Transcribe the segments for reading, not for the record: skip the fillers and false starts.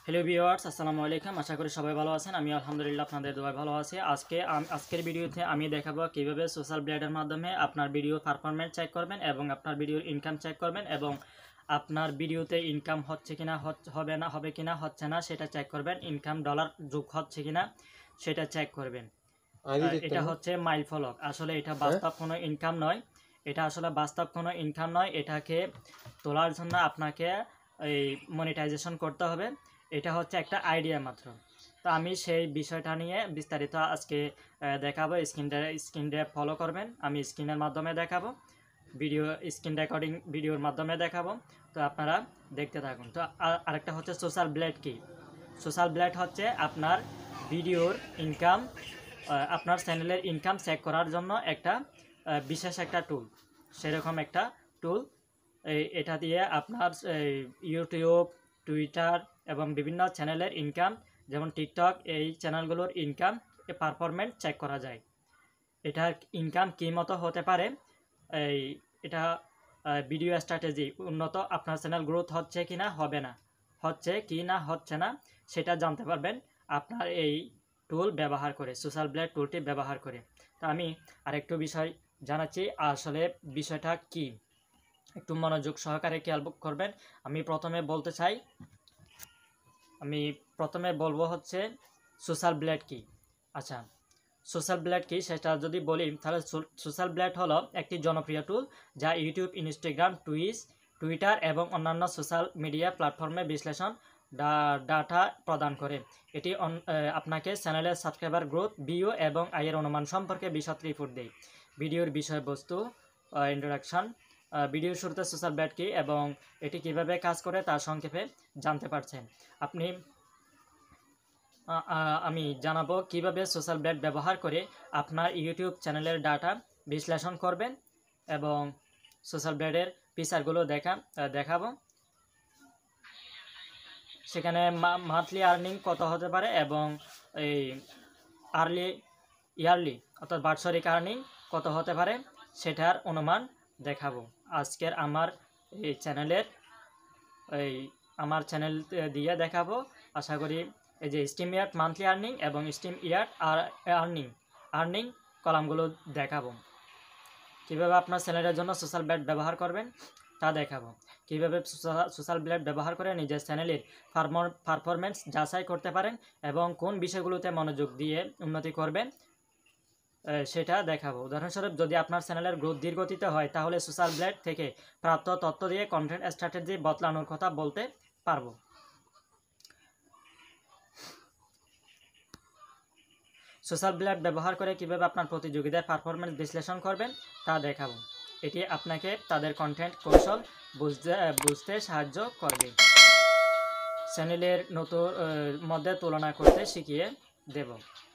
Hello viewers, আসসালামু আলাইকুম। আশা করি সবাই ভালো আছেন। আমি আলহামদুলিল্লাহ আপনাদের দোয়ায় ভালো আছি। আজকের ভিডিওতে আমি দেখাবো কিভাবে সোশ্যাল ব্লেডের মাধ্যমে আপনার ভিডিও পারফরম্যান্স চেক করবেন এবং আপনার ভিডিওর ইনকাম চেক করবেন এবং আপনার ভিডিওতে ইনকাম হচ্ছে কিনা হবে কিনা হচ্ছে না সেটা চেক করবেন। ইনকাম ডলার যোগ হচ্ছে কিনা সেটা চেক করবেন। এটা হচ্ছে মাইল ফলক। আসলে এটা বাস্তব কোনো ইনকাম নয়। এটাকে তোলার জন্য আপনাকে এই মনিটাইজেশন করতে হবে। এটা হচ্ছে একটা আইডিয়া মাত্র। তো আমি সেই বিষয়টা নিয়ে বিস্তারিত আজকে দেখাবো। স্ক্রিনটা ফলো করবেন। আমি স্ক্রিনের মাধ্যমে দেখাবো, স্ক্রিন রেকর্ডিং ভিডিওর মাধ্যমে দেখাবো। তো আপনারা দেখতে থাকুন। তো আরেকটা হচ্ছে সোশ্যাল ব্লেড কি। সোশ্যাল ব্লেড হচ্ছে আপনার ভিডিওর ইনকাম, আপনার চ্যানেলের ইনকাম চেক করার জন্য একটা বিশেষ একটা টুল। সেরকম একটা টুল। এটা দিয়ে আপনার ইউটিউব, টুইটার এবং বিভিন্ন চ্যানেলের ইনকাম, যেমন টিকটক, এই চ্যানেলগুলোর ইনকাম পারফরমেন্স চেক করা যায়। এটার ইনকাম কী মতো হতে পারে, এটা ভিডিও স্ট্র্যাটেজি উন্নত, আপনার চ্যানেল গ্রোথ হচ্ছে কি না হচ্ছে না সেটা জানতে পারবেন আপনার এই টুল ব্যবহার করে, সোশ্যাল ব্লেড টুলটি ব্যবহার করে। তো আমি আরেকটু বিষয় জানাচ্ছি, আসলে বিষয়টা কি, একটু মনোযোগ সহকারে খেয়াল করবেন। আমি প্রথমে বলবো হচ্ছে সোশ্যাল ব্লেড কি। আচ্ছা, সোশ্যাল ব্লেড কি সেটা যদি বলি, তাহলে সোশ্যাল ব্লেড হলো একটি জনপ্রিয় টুল যা ইউটিউব, ইনস্টাগ্রাম, টুইটার এবং অন্যান্য সোশ্যাল মিডিয়া প্ল্যাটফর্মে বিশ্লেষণ ডাটা প্রদান করে। এটি আপনাকে চ্যানেলের সাবস্ক্রাইবার গ্রোথ, ভিউ এবং আয়ের অনুমান সম্পর্কে বিশদ রিপোর্ট দেয়। ভিডিওর বিষয়বস্তু, ইন্ট্রোডাকশন, ভিডিওর শুরুতে সোশ্যাল ব্লেড কি এবং এটি কিভাবে কাজ করে তা সংক্ষেপে জানতে পারছেন। আমি জানাবো কিভাবে সোশ্যাল ব্লেড ব্যবহার করে আপনার ইউটিউব চ্যানেলের ডাটা বিশ্লেষণ করবেন এবং সোশ্যাল ব্লেডের ফিচারগুলো দেখাবো। সেখানে মান্থলি আর্নিং কত হতে পারে এবং এই ইয়ারলি অর্থাৎ বার্ষিক আর্নিং কত হতে পারে সেটার অনুমান দেখাবো আজকের আমার চ্যানেল দিয়ে দেখাবো। আশা করি এই যে স্টিম ইয়ার্ড মান্থলি আর্নিং এবং স্টিম ইয়ার্ড আর্নিং কলামগুলো দেখাবো। কীভাবে আপনার চ্যানেলের জন্য সোশ্যাল ব্লেড ব্যবহার করবেন তা দেখাবো। কীভাবে সোশ্যাল ব্লেড ব্যবহার করে নিজের চ্যানেলের পারফরমেন্স যাচাই করতে পারেন এবং কোন বিষয়গুলোতে মনোযোগ দিয়ে উন্নতি করবেন সেটা দেখাবো। উদাহরণস্বরূপ, যদি আপনার চ্যানেলের গ্রোথ ধীরগতিতে হয় তাহলে সোশ্যাল ব্লেড থেকে প্রাপ্ত তথ্য দিয়ে কন্টেন্ট স্ট্র্যাটেজি বদলানোর কথা বলতে পারবো। সোশ্যাল ব্লেড ব্যবহার করে কিভাবে আপনার প্রতিযোগীদের পারফরমেন্স বিশ্লেষণ করবেন তা দেখাবো। এটি আপনাকে তাদের কন্টেন্ট কৌশল বুঝতে সাহায্য করবে। চ্যানেলের মধ্যে তুলনা করতে শিখিয়ে দেব।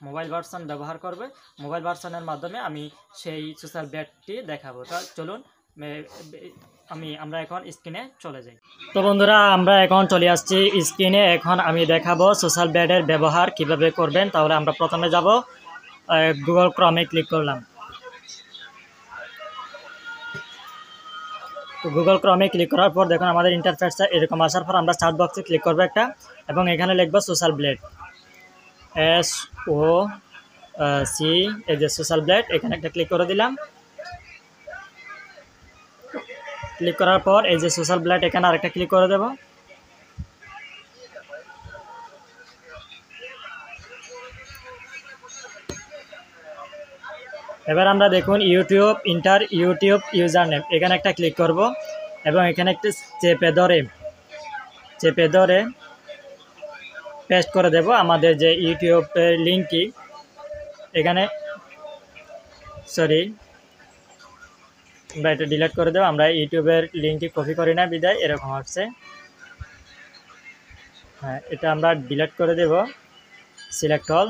মোবাইল ভার্সন ব্যবহার করবে। মোবাইল ভার্সনের মাধ্যমে আমি সেই সোশ্যাল ব্লেডটি দেখাবো। তা চলুন আমরা এখন স্ক্রিনে চলে যাই। তো বন্ধুরা, আমরা এখন চলে আসছি স্ক্রিনে। এখন আমি দেখাবো সোশ্যাল ব্লেডের ব্যবহার কিভাবে করবেন। তাহলে আমরা প্রথমে যাব, গুগল ক্রমে ক্লিক করলাম। তো গুগল ক্রমে ক্লিক করার পর দেখুন আমাদের ইন্টারফেসটা এরকম আসার পর আমরা সার্চ বক্সে ক্লিক করবো একটা, এবং এখানে লিখবো সোশ্যাল ব্লেড, SOC, এই যে সোশ্যাল ব্লেড, এখানে একটা ক্লিক করে দিলাম। ক্লিক করার পর এই যে সোশ্যাল ব্লেড, এখানে আরেকটা ক্লিক করে দেব। এবার আমরা দেখুন ইউটিউব ইউজার নেম, এখানে একটা ক্লিক করব এবং এখানে একটু চেপে ধরে পেস্ট করে দেব আমাদের যে ইউটিউবের লিঙ্কটি। এখানে আমরা এটা ডিলিট করে দেব। আমরা ইউটিউবের লিঙ্কটি কপি করি না বিদায় এরকম আসছে। হ্যাঁ, এটা আমরা ডিলিট করে দেব। সিলেক্ট অল,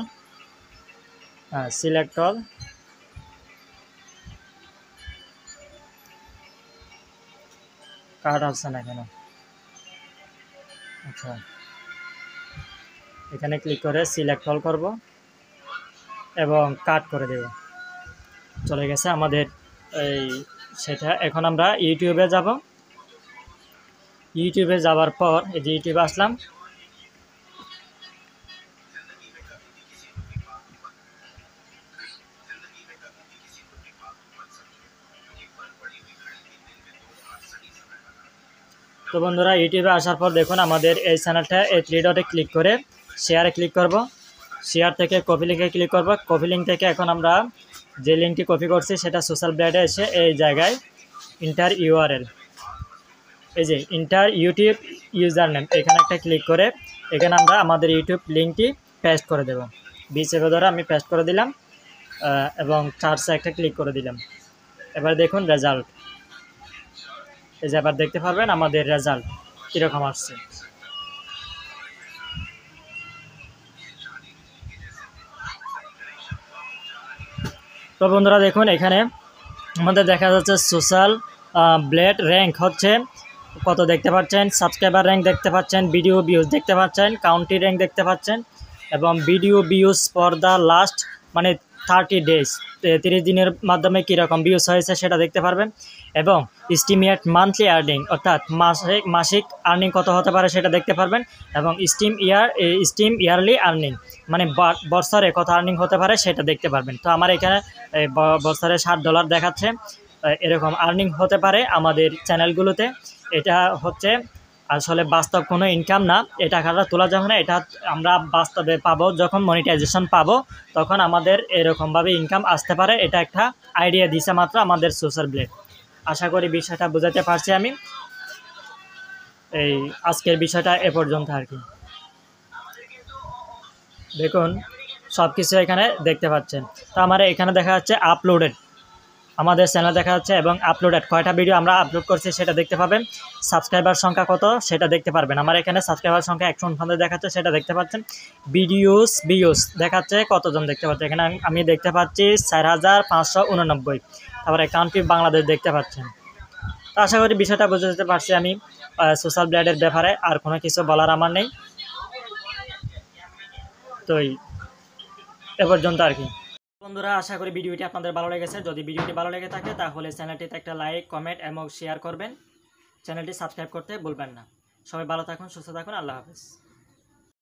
কাট আসছে না কেন? আচ্ছা, এখানে ক্লিক করে সিলেক্ট অল করব এবং কাট করে দেব। চলে গেছে আমাদের সেটা। এখন আমরা ইউটিউবে যাব। ইউটিউবে যাওয়ার পর এই যে ইউটিউবে আসলাম। তো বন্ধুরা ইউটিউবে আসার পর দেখুন আমাদের এই চ্যানেলটা এই 3 ডটে ক্লিক করে শেয়ারে ক্লিক করব। শেয়ার থেকে কপি লিঙ্কে ক্লিক করব। কপি লিঙ্ক থেকে এখন আমরা যে লিঙ্কটি কপি করছি সেটা সোশ্যাল ব্লেডে এসে এই জায়গায় ইন্টার ইউআরএল, এই যে ইন্টার ইউটিউব ইউজার নেম, এখানে একটা ক্লিক করে এখানে আমরা আমাদের ইউটিউব লিঙ্কটি পেস্ট করে দেব। বিচেপে ধরে আমি পেস্ট করে দিলাম এবং চার্জে একটা ক্লিক করে দিলাম। এবার দেখুন রেজাল্ট, এই যে এবার দেখতে পারবেন আমাদের রেজাল্ট কীরকম আসছে। তো বন্ধুরা দেখুন এখানে আমাদের দেখা যাচ্ছে সোশ্যাল ব্লেড র্যাঙ্ক হচ্ছে কত দেখতে পাচ্ছেন, সাবস্ক্রাইবার র্যাঙ্ক দেখতে পাচ্ছেন, ভিডিও ভিউজ দেখতে পাচ্ছেন, কাউন্টি র্যাঙ্ক দেখতে পাচ্ছেন এবং video views for the last মানে 30 ডেজ 30 দিনের মাধ্যমে কীরকম ভিউজ হয়েছে সেটা দেখতে পারবেন এবং এস্টিমেট মান্থলি আর্নিং অর্থাৎ মাসিক আর্নিং কত হতে পারে সেটা দেখতে পারবেন এবং স্টিম ইয়ারলি আর্নিং মানে বছরে কত আর্নিং হতে পারে সেটা দেখতে পারবেন। তো আমার এখানে বছরে $60 দেখাচ্ছে, এরকম আর্নিং হতে পারে আমাদের চ্যানেলগুলোতে। এটা হচ্ছে আসলে বাস্তব কোনো ইনকাম না, এই টাকাটা তোলা যখন এটা আমরা বাস্তবে পাবো, যখন মনিটাইজেশন পাবো তখন আমাদের এরকমভাবে ইনকাম আসতে পারে। এটা একটা আইডিয়া দিছে মাত্র আমাদের সোশ্যাল ব্লেড। আশা করি বিষয়টা বোঝাতে পারছি আমি। এই আজকের বিষয়টা এ পর্যন্ত আর কি। দেখুন সব কিছু এখানে দেখতে পাচ্ছেন। তো আমার এখানে দেখা যাচ্ছে আপলোডেড, আমাদের চ্যানেল দেখা যাচ্ছে এবং আপলোডেড কয়টা ভিডিও আমরা আপলোড করছি সেটা দেখতে পাবেন। সাবস্ক্রাইবার সংখ্যা কত সেটা দেখতে পারবেন। আমার এখানে সাবস্ক্রাইবার সংখ্যা 149 দেখাচ্ছে, সেটা দেখতে পাচ্ছেন। ভিউজ দেখাচ্ছে কতজন দেখতে পাচ্ছে, এখানে আমি দেখতে পাচ্ছি 4589। তারপরে কান্ট্রি বাংলাদেশ দেখতে পাচ্ছেন। তো আশা করি বিষয়টা বুঝে যেতে পারছি আমি সোশ্যাল ব্লেডের ব্যাপারে। আর কোনো কিছু বলার আমার নেই। তো এ পর্যন্ত আর কি। বন্ধুরা আশা করি ভিডিওটি আপনাদের ভালো লেগেছে। যদি ভিডিওটি ভালো লেগে থাকে তাহলে চ্যানেলটিতে একটা লাইক, কমেন্ট এবং শেয়ার করবেন। চ্যানেলটি সাবস্ক্রাইব করতে ভুলবেন না। সবাই ভালো থাকুন, সুস্থ থাকুন। আল্লাহ হাফেজ।